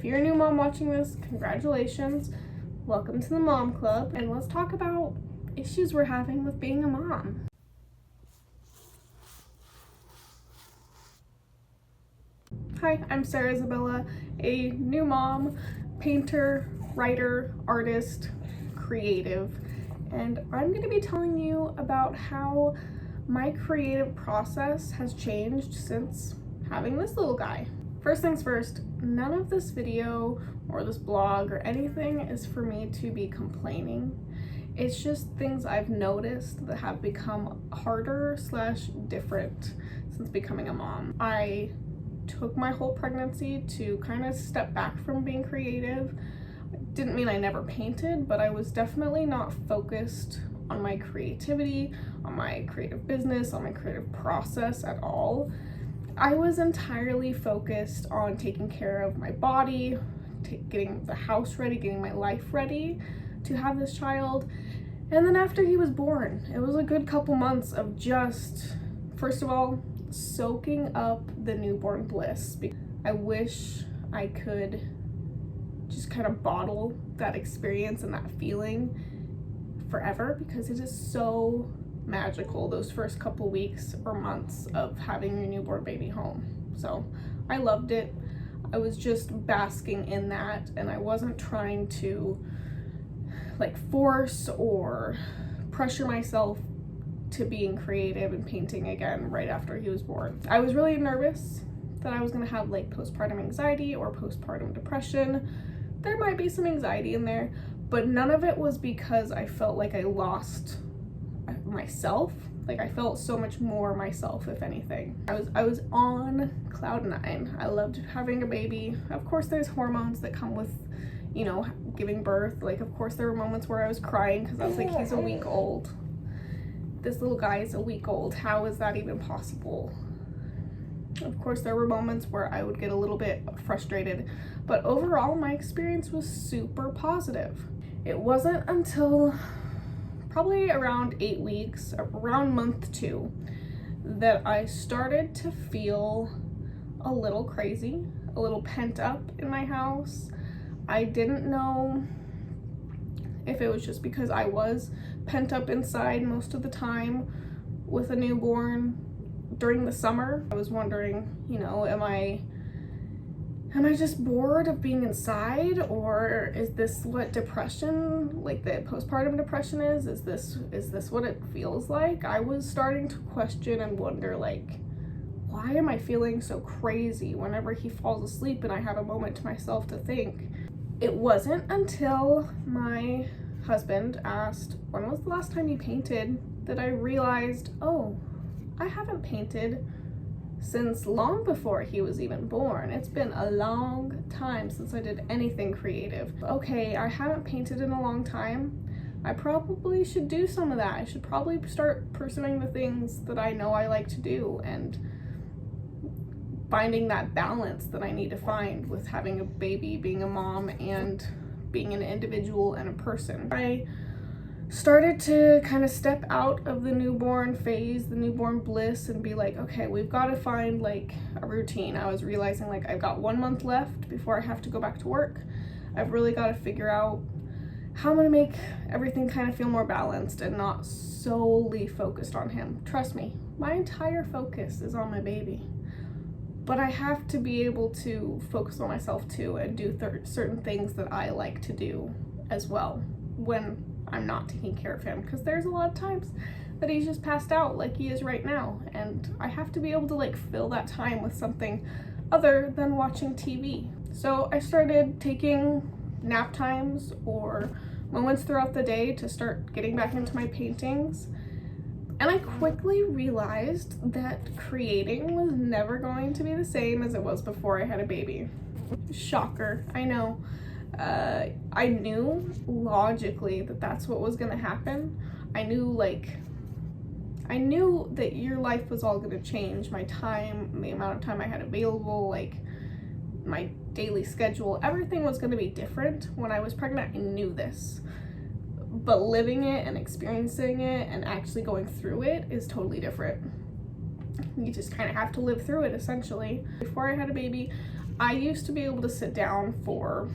you're a new mom watching this, congratulations. Welcome to the Mom Club, and let's talk about issues we're having with being a mom. Hi, I'm Sarah Isabella, a new mom, painter, writer, artist, creative, and I'm going to be telling you about how my creative process has changed since having this little guy. First things first, none of this video or this blog or anything is for me to be complaining. It's just things I've noticed that have become harder / different since becoming a mom. I took my whole pregnancy to kind of step back from being creative. Didn't mean I never painted, but I was definitely not focused on my creativity, on my creative business, on my creative process at all. I was entirely focused on taking care of my body, getting the house ready, getting my life ready to have this child. And then after he was born, it was a good couple months of just, first of all, soaking up the newborn bliss. I wish I could just kind of bottle that experience and that feeling forever, because it is so magical, those first couple weeks or months of having your newborn baby home. So I loved it. I was just basking in that, and I wasn't trying to force or pressure myself to being creative and painting again right after he was born. I was really nervous that I was gonna have postpartum anxiety or postpartum depression. There might be some anxiety in there, but none of it was because I felt like I lost myself. I felt so much more myself, if anything. I was on cloud 9. I loved having a baby. Of course there's hormones that come with, giving birth. Of course there were moments where I was crying because I was like, he's a week old. This little guy is a week old. How is that even possible? Of course there were moments where I would get a little bit frustrated, but overall my experience was super positive. It wasn't until probably around 8 weeks, around month 2, that I started to feel a little crazy, a little pent up in my house. I didn't know if it was just because I was pent up inside most of the time with a newborn during the summer. I was wondering, am I just bored of being inside, or is this what depression, the postpartum depression is? Is this what it feels like? I was starting to question and wonder, why am I feeling so crazy whenever he falls asleep and I have a moment to myself to think? It wasn't until my husband asked, when was the last time you painted, that I realized, oh, I haven't painted since long before he was even born. It's been a long time since I did anything creative. Okay, I haven't painted in a long time. I probably should do some of that. I should probably start pursuing the things that I know I like to do and finding that balance that I need to find with having a baby, being a mom, and being an individual and a person. I started to kind of step out of the newborn phase, the newborn bliss, and be like, okay, we've got to find a routine. I was realizing I've got 1 month left before I have to go back to work. I've really got to figure out how I'm going to make everything kind of feel more balanced and not solely focused on him. Trust me, my entire focus is on my baby. But I have to be able to focus on myself too and do certain things that I like to do as well when I'm not taking care of him, because there's a lot of times that he's just passed out like he is right now, and I have to be able to fill that time with something other than watching TV. So I started taking nap times or moments throughout the day to start getting back into my paintings. And I quickly realized that creating was never going to be the same as it was before I had a baby. Shocker, I know. I knew logically that that's what was gonna happen. I knew that your life was all gonna change. My time, the amount of time I had available, my daily schedule, everything was gonna be different. When I was pregnant, I knew this. But living it and experiencing it and actually going through it is totally different. You just kind of have to live through it, essentially. Before I had a baby, I used to be able to sit down for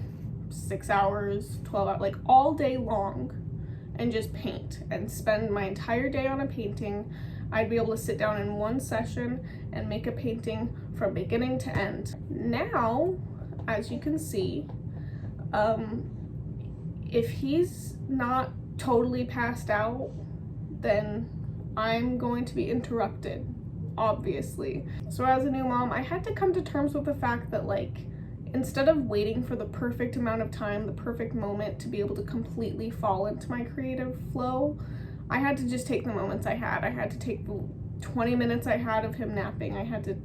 6 hours, 12 hours, like all day long and just paint and spend my entire day on a painting. I'd be able to sit down in one session and make a painting from beginning to end. Now, as you can see, if he's not totally passed out, then I'm going to be interrupted, obviously. So as a new mom, I had to come to terms with the fact that, like, instead of waiting for the perfect amount of time, the perfect moment to be able to completely fall into my creative flow, I had to just take the moments I had. I had to take the 20 minutes I had of him napping. I had to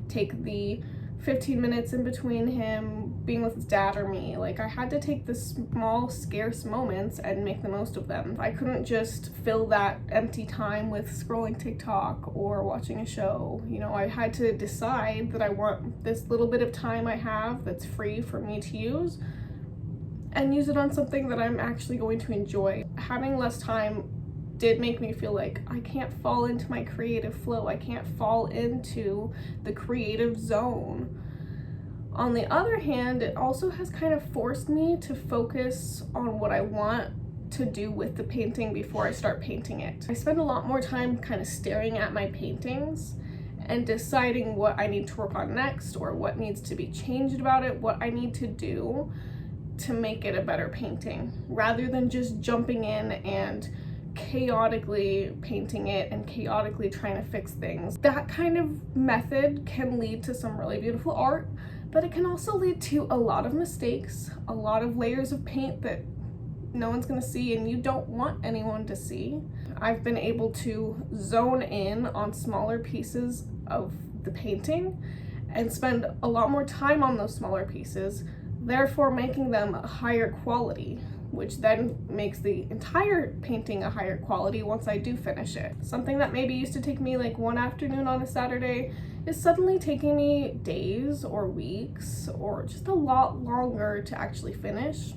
take the 15 minutes in between him being with his dad or me. Like, I had to take the small, scarce moments and make the most of them. I couldn't just fill that empty time with scrolling TikTok or watching a show. You know, I had to decide that I want this little bit of time I have that's free for me to use and use it on something that I'm actually going to enjoy. Having less time did make me feel like I can't fall into my creative flow. I can't fall into the creative zone. On the other hand, it also has kind of forced me to focus on what I want to do with the painting before I start painting it. I spend a lot more time kind of staring at my paintings and deciding what I need to work on next or what needs to be changed about it, what I need to do to make it a better painting, rather than just jumping in and chaotically painting it and chaotically trying to fix things. That kind of method can lead to some really beautiful art, but it can also lead to a lot of mistakes, a lot of layers of paint that no one's gonna see and you don't want anyone to see. I've been able to zone in on smaller pieces of the painting and spend a lot more time on those smaller pieces, therefore making them a higher quality, which then makes the entire painting a higher quality once I do finish it. Something that maybe used to take me like one afternoon on a Saturday is suddenly taking me days or weeks or just a lot longer to actually finish.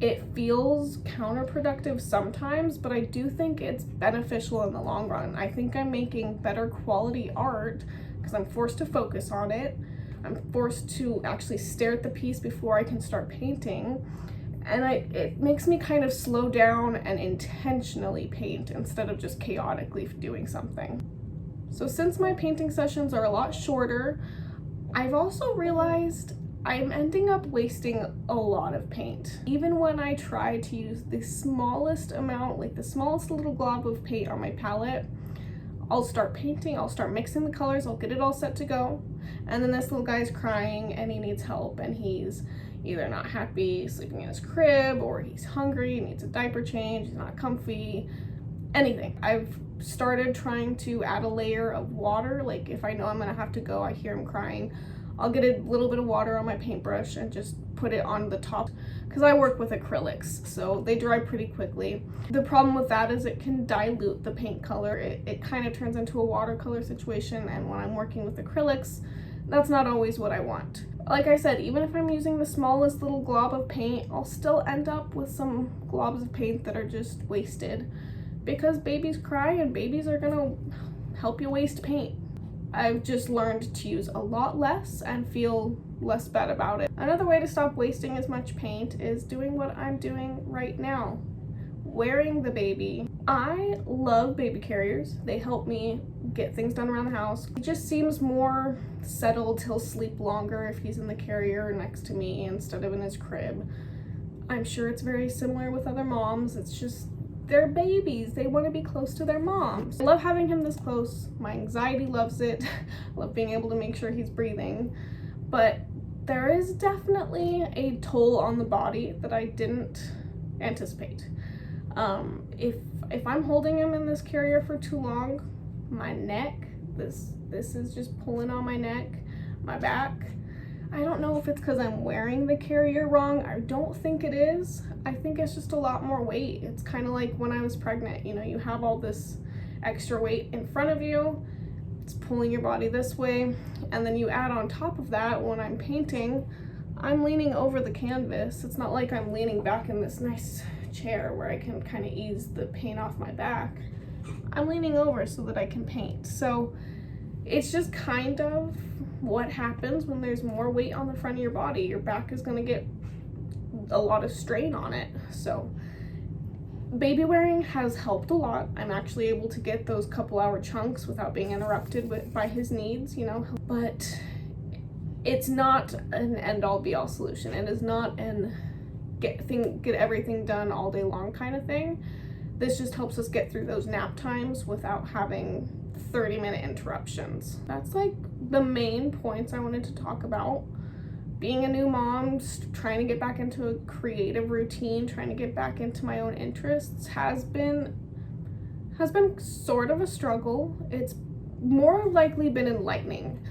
It feels counterproductive sometimes, but I do think it's beneficial in the long run. I think I'm making better quality art because I'm forced to focus on it. I'm forced to actually stare at the piece before I can start painting. And it makes me kind of slow down and intentionally paint instead of just chaotically doing something. So since my painting sessions are a lot shorter, I've also realized I'm ending up wasting a lot of paint. Even when I try to use the smallest amount, like the smallest little glob of paint on my palette, I'll start painting, I'll start mixing the colors, I'll get it all set to go, and then this little guy's crying and he needs help and he's either not happy sleeping in his crib, or he's hungry, needs a diaper change, he's not comfy, anything. I've started trying to add a layer of water. Like, if I know I'm gonna have to go, I hear him crying, I'll get a little bit of water on my paintbrush and just put it on the top, because I work with acrylics, so they dry pretty quickly. The problem with that is it can dilute the paint color. It kind of turns into a watercolor situation, and when I'm working with acrylics, that's not always what I want. Like I said, even if I'm using the smallest little glob of paint, I'll still end up with some globs of paint that are just wasted, because babies cry and babies are gonna help you waste paint. I've just learned to use a lot less and feel less bad about it. Another way to stop wasting as much paint is doing what I'm doing right now, wearing the baby. I love baby carriers. They help me get things done around the house. He just seems more settled. He'll sleep longer if he's in the carrier next to me instead of in his crib. I'm sure it's very similar with other moms. It's just, they're babies. They want to be close to their moms. I love having him this close. My anxiety loves it. I love being able to make sure he's breathing. But there is definitely a toll on the body that I didn't anticipate. If I'm holding him in this carrier for too long, my neck, this is just pulling on my neck, my back. I don't know if it's because I'm wearing the carrier wrong. I don't think it is. I think it's just a lot more weight. It's kind of like when I was pregnant, you know, you have all this extra weight in front of you, it's pulling your body this way, and then you add on top of that, when I'm painting, I'm leaning over the canvas. It's not like I'm leaning back in this nice chair where I can kind of ease the paint off my back. I'm leaning over so that I can paint. So it's just kind of what happens when there's more weight on the front of your body. Your back is going to get a lot of strain on it. So baby wearing has helped a lot. I'm actually able to get those couple-hour chunks without being interrupted by his needs, you know, but it's not an end-all be-all solution. It is not an get everything done all day long kind of thing. This just helps us get through those nap times without having 30-minute interruptions. That's like the main points I wanted to talk about. Being a new mom, trying to get back into a creative routine, trying to get back into my own interests has been sort of a struggle. It's more likely been enlightening.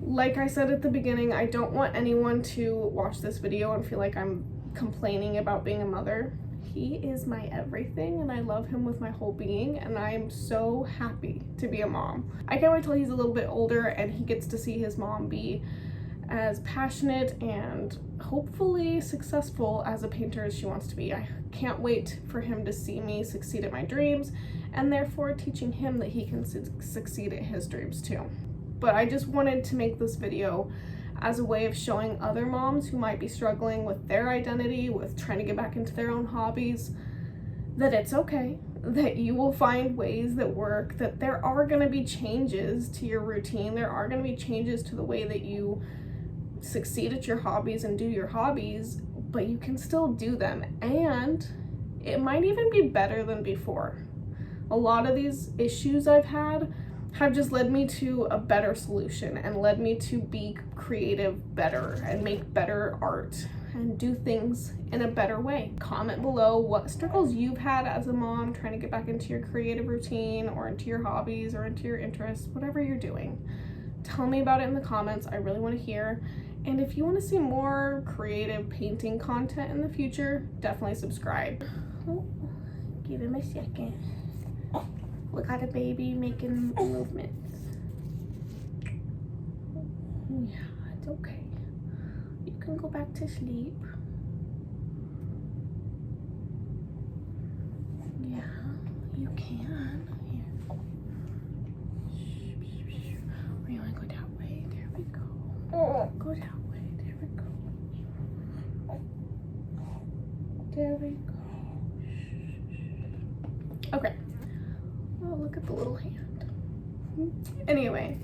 Like I said at the beginning, I don't want anyone to watch this video and feel like I'm complaining about being a mother. He is my everything and I love him with my whole being, and I am so happy to be a mom. I can't wait till he's a little bit older and he gets to see his mom be as passionate and hopefully successful as a painter as she wants to be. I can't wait for him to see me succeed at my dreams, and therefore teaching him that he can succeed at his dreams too. But I just wanted to make this video as a way of showing other moms who might be struggling with their identity, with trying to get back into their own hobbies, that it's okay, that you will find ways that work, that there are going to be changes to your routine, there are going to be changes to the way that you succeed at your hobbies and do your hobbies, but you can still do them, and it might even be better than before. A lot of these issues I've had have just led me to a better solution and led me to be creative better and make better art and do things in a better way. Comment below what struggles you've had as a mom trying to get back into your creative routine or into your hobbies or into your interests, whatever you're doing. Tell me about it in the comments. I really want to hear. And if you want to see more creative painting content in the future, definitely subscribe. Oh, give him a second. We got a baby making movements. Yeah, it's okay. You can go back to sleep. Yeah, you can. Here. We want to go that way. There we go. Go that way. There we go. There we go. Okay. Oh, look at the little hand. Anyway,